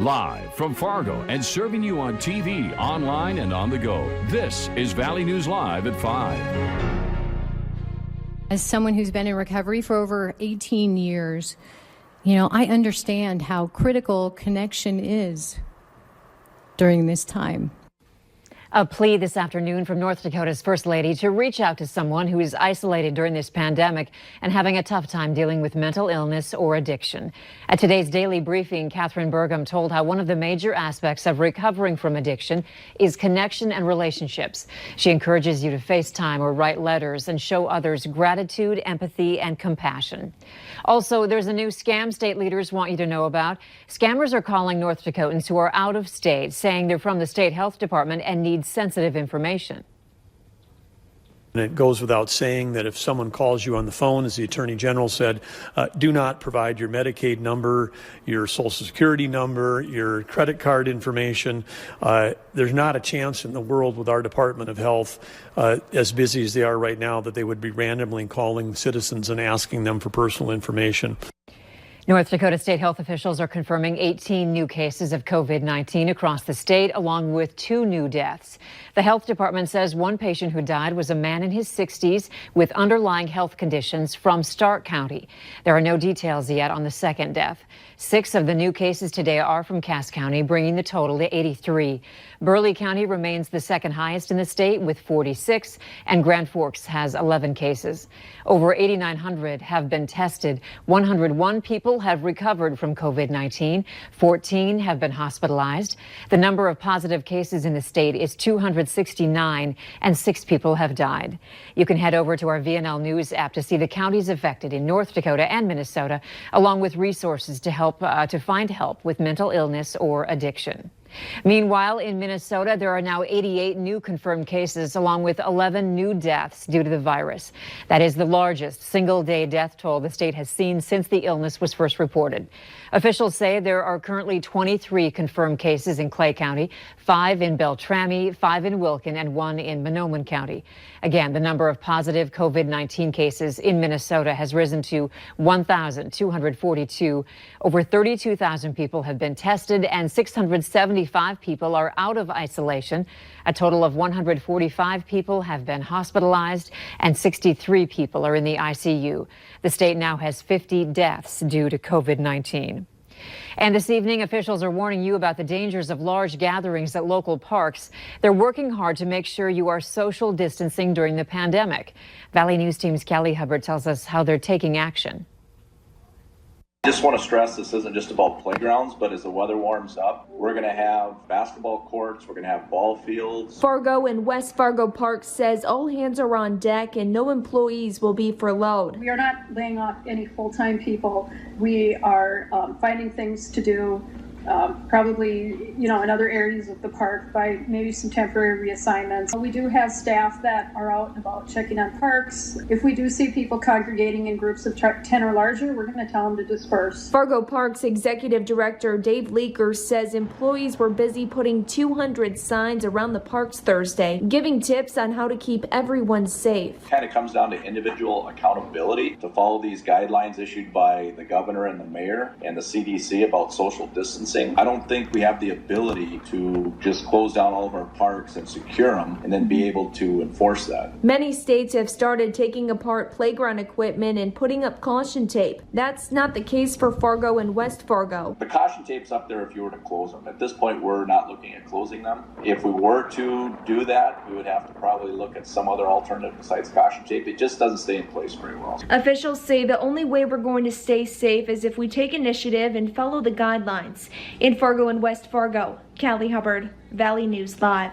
Live from Fargo and serving you on TV, online, and on the go. This is Valley News Live at 5. As someone who's been in recovery for over 18 years, I understand how critical connection is during this time. A plea this afternoon from North Dakota's First Lady to reach out to someone who is isolated during this pandemic and having a tough time dealing with mental illness or addiction. At today's daily briefing, Catherine Burgum told how one of the major aspects of recovering from addiction is connection and relationships. She encourages you to FaceTime or write letters and show others gratitude, empathy, and compassion. Also, there's a new scam state leaders want you to know about. Scammers are calling North Dakotans who are out of state, saying they're from the state health department and need sensitive information. And it goes without saying that if someone calls you on the phone, as the Attorney General said, do not provide your Medicaid number, your Social Security number, your credit card information. There's not a chance in the world with our Department of Health, as busy as they are right now, that they would be randomly calling citizens and asking them for personal information. North Dakota state health officials are confirming 18 new cases of COVID-19 across the state, along with 2 new deaths. The health department says one patient who died was a man in his 60s with underlying health conditions from Stark County. There are no details yet on the second death. 6 of the new cases today are from Cass County, bringing the total to 83. Burleigh County remains the second highest in the state with 46, and Grand Forks has 11 cases. Over 8,900 have been tested. 101 people have recovered from COVID-19. 14 have been hospitalized. The number of positive cases in the state is 269, and 6 people have died. You can head over to our VNL News app to see the counties affected in North Dakota and Minnesota, along with resources to find help with mental illness or addiction. Meanwhile, in Minnesota, there are now 88 new confirmed cases, along with 11 new deaths due to the virus. That is the largest single-day death toll the state has seen since the illness was first reported. Officials say there are currently 23 confirmed cases in Clay County, 5 in Beltrami, 5 in Wilkin, and 1 in Mahnomen County. Again, the number of positive COVID-19 cases in Minnesota has risen to 1,242. Over 32,000 people have been tested, and 675 people are out of isolation. A total of 145 people have been hospitalized, and 63 people are in the ICU. The state now has 50 deaths due to COVID-19. And this evening, officials are warning you about the dangers of large gatherings at local parks. They're working hard to make sure you are social distancing during the pandemic. Valley News Team's Callie Hubbard tells us how they're taking action. I just want to stress this isn't just about playgrounds, but as the weather warms up, we're going to have basketball courts, we're going to have ball fields. Fargo and West Fargo Park says all hands are on deck and no employees will be furloughed. We are not laying off any full-time people. We are finding things to do. Probably, in other areas of the park by maybe some temporary reassignments. We do have staff that are out and about checking on parks. If we do see people congregating in groups of 10 or larger, we're going to tell them to disperse. Fargo Park's executive director Dave Leaker says employees were busy putting 200 signs around the parks Thursday, giving tips on how to keep everyone safe. It kind of comes down to individual accountability to follow these guidelines issued by the governor and the mayor and the CDC about social distancing. I don't think we have the ability to just close down all of our parks and secure them and then be able to enforce that. Many states have started taking apart playground equipment and putting up caution tape. That's not the case for Fargo and West Fargo. The caution tape's up there if you were to close them. At this point, we're not looking at closing them. If we were to do that, we would have to probably look at some other alternative besides caution tape. It just doesn't stay in place very well. Officials say the only way we're going to stay safe is if we take initiative and follow the guidelines. In Fargo and West Fargo, Callie Hubbard, Valley News Live.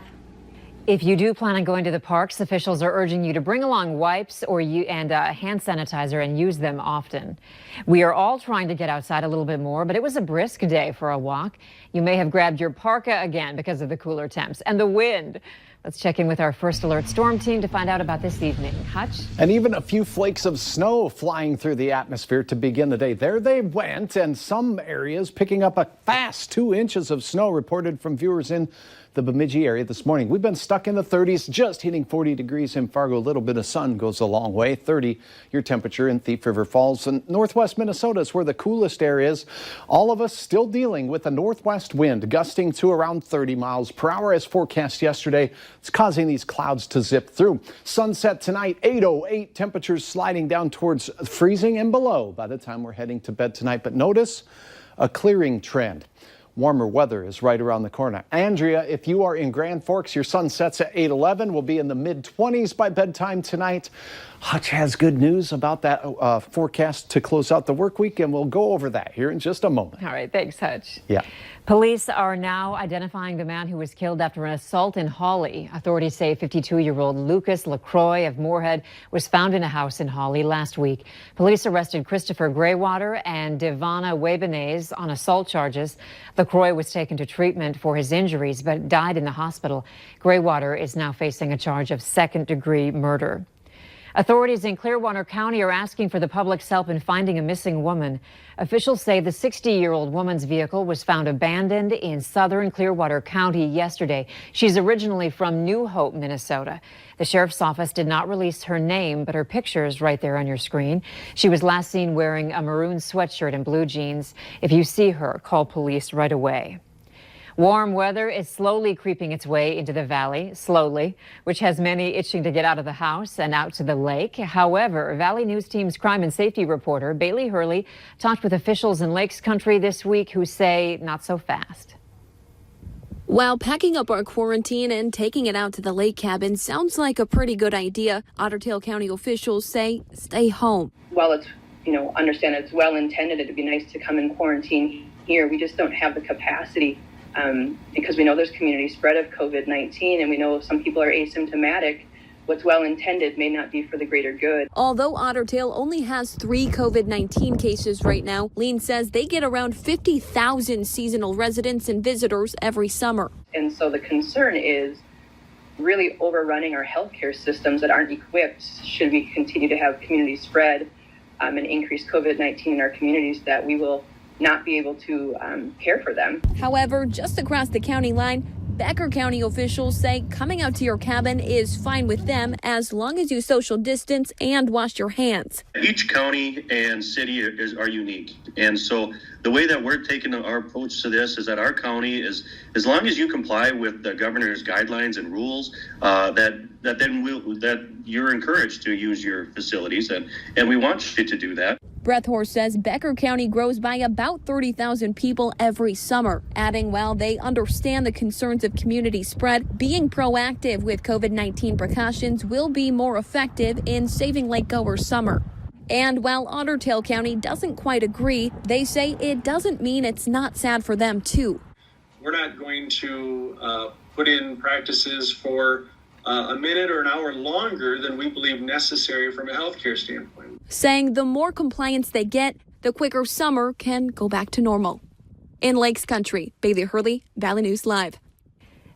If you do plan on going to the parks, officials are urging you to bring along wipes and hand sanitizer and use them often. We are all trying to get outside a little bit more, but it was a brisk day for a walk. You may have grabbed your parka again because of the cooler temps and the wind. Let's check in with our First Alert Storm team to find out about this evening. Hutch? And even a few flakes of snow flying through the atmosphere to begin the day. There they went, and some areas picking up a fast 2 inches of snow reported from viewers in the Bemidji area this morning. We've been stuck in the 30s, just hitting 40 degrees in Fargo. A little bit of sun goes a long way. 30 your temperature in Thief River Falls. And northwest Minnesota is where the coolest air is. All of us still dealing with a northwest wind gusting to around 30 miles per hour as forecast yesterday. It's causing these clouds to zip through. Sunset tonight, 8:08. Temperatures sliding down towards freezing and below by the time we're heading to bed tonight. But notice a clearing trend. Warmer weather is right around the corner. Andrea, if you are in Grand Forks, your sun sets at 8:11. We'll be in the mid-20s by bedtime tonight. Hutch has good news about that forecast to close out the work week, and we'll go over that here in just a moment. All right, thanks, Hutch. Yeah. Police are now identifying the man who was killed after an assault in Hawley. Authorities say 52-year-old Lucas LaCroix of Moorhead was found in a house in Hawley last week. Police arrested Christopher Graywater and Devana Webenez on assault charges. LaCroix was taken to treatment for his injuries but died in the hospital. Graywater is now facing a charge of second-degree murder. Authorities in Clearwater County are asking for the public's help in finding a missing woman. Officials say the 60-year-old woman's vehicle was found abandoned in southern Clearwater County yesterday. She's originally from New Hope, Minnesota. The sheriff's office did not release her name, but her picture is right there on your screen. She was last seen wearing a maroon sweatshirt and blue jeans. If you see her, call police right away. Warm weather is slowly creeping its way into the valley, which has many itching to get out of the house and out to the lake. However, Valley News Team's crime and safety reporter, Bailey Hurley, talked with officials in Lakes Country this week who say not so fast. While packing up our quarantine and taking it out to the lake cabin sounds like a pretty good idea, Otter Tail County officials say stay home. While it's, understand it's well intended, it'd be nice to come and quarantine here. We just don't have the capacity. Because we know there's community spread of COVID-19 and we know some people are asymptomatic. What's well intended may not be for the greater good. Although Otter Tail only has 3 COVID-19 cases right now, Lean says they get around 50,000 seasonal residents and visitors every summer. And so the concern is really overrunning our healthcare systems that aren't equipped should we continue to have community spread and increase COVID-19 in our communities, that we will not be able to care for them. However, just across the county line, Becker County officials say coming out to your cabin is fine with them as long as you social distance and wash your hands. Each county and city are unique. And so the way that we're taking our approach to this is that our county is, as long as you comply with the governor's guidelines and rules, that you're encouraged to use your facilities, and we want you to do that. Breathhorse says Becker County grows by about 30,000 people every summer, adding while they understand the concerns of community spread, being proactive with COVID-19 precautions will be more effective in saving lakegoers' summer. And while Otter Tail County doesn't quite agree, they say it doesn't mean it's not sad for them too. We're not going to put in practices for a minute or an hour longer than we believe necessary from a healthcare standpoint. Saying the more compliance they get, the quicker summer can go back to normal. In Lakes Country, Bailey Hurley, Valley News Live.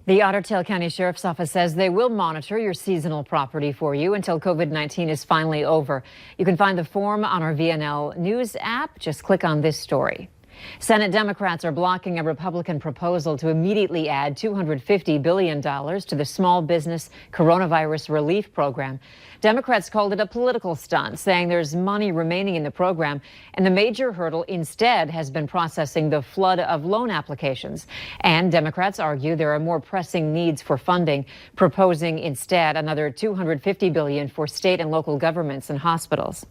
The Otter Tail County Sheriff's Office says they will monitor your seasonal property for you until COVID-19 is finally over. You can find the form on our VNL News app. Just click on this story. Senate Democrats are blocking a Republican proposal to immediately add $250 billion to the Small Business Coronavirus Relief Program. Democrats called it a political stunt, saying there's money remaining in the program, and the major hurdle instead has been processing the flood of loan applications. And Democrats argue there are more pressing needs for funding, proposing instead another $250 billion for state and local governments and hospitals.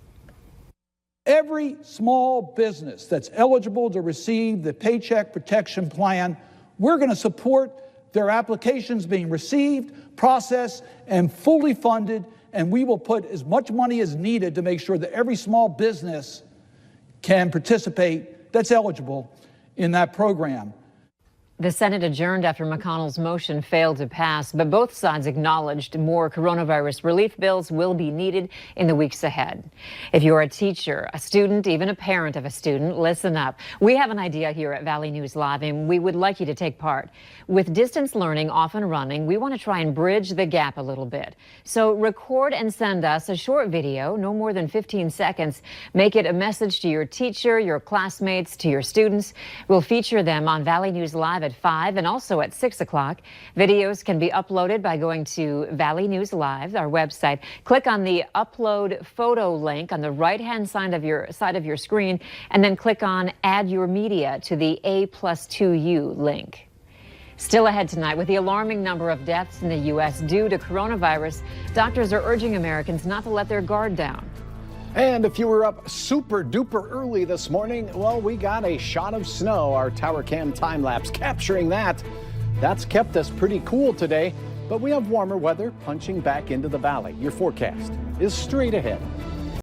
Every small business that's eligible to receive the Paycheck Protection Plan, we're going to support their applications being received, processed, and fully funded, and we will put as much money as needed to make sure that every small business can participate that's eligible in that program. The Senate adjourned after McConnell's motion failed to pass, but both sides acknowledged more coronavirus relief bills will be needed in the weeks ahead. If you're a teacher, a student, even a parent of a student, listen up. We have an idea here at Valley News Live, and we would like you to take part. With distance learning off and running, we want to try and bridge the gap a little bit. So record and send us a short video, no more than 15 seconds. Make it a message to your teacher, your classmates, to your students. We'll feature them on Valley News Live at 5 and also at 6 o'clock. Videos can be uploaded by going to Valley News Live, our website. Click on the upload photo link on the right-hand side of your screen, and then click on Add Your Media to the A+2U link. Still ahead tonight, with the alarming number of deaths in the U.S. due to coronavirus, doctors are urging Americans not to let their guard down. And if you were up super duper early this morning, well, we got a shot of snow. Our tower cam time lapse capturing that. That's kept us pretty cool today, but we have warmer weather punching back into the valley. Your forecast is straight ahead.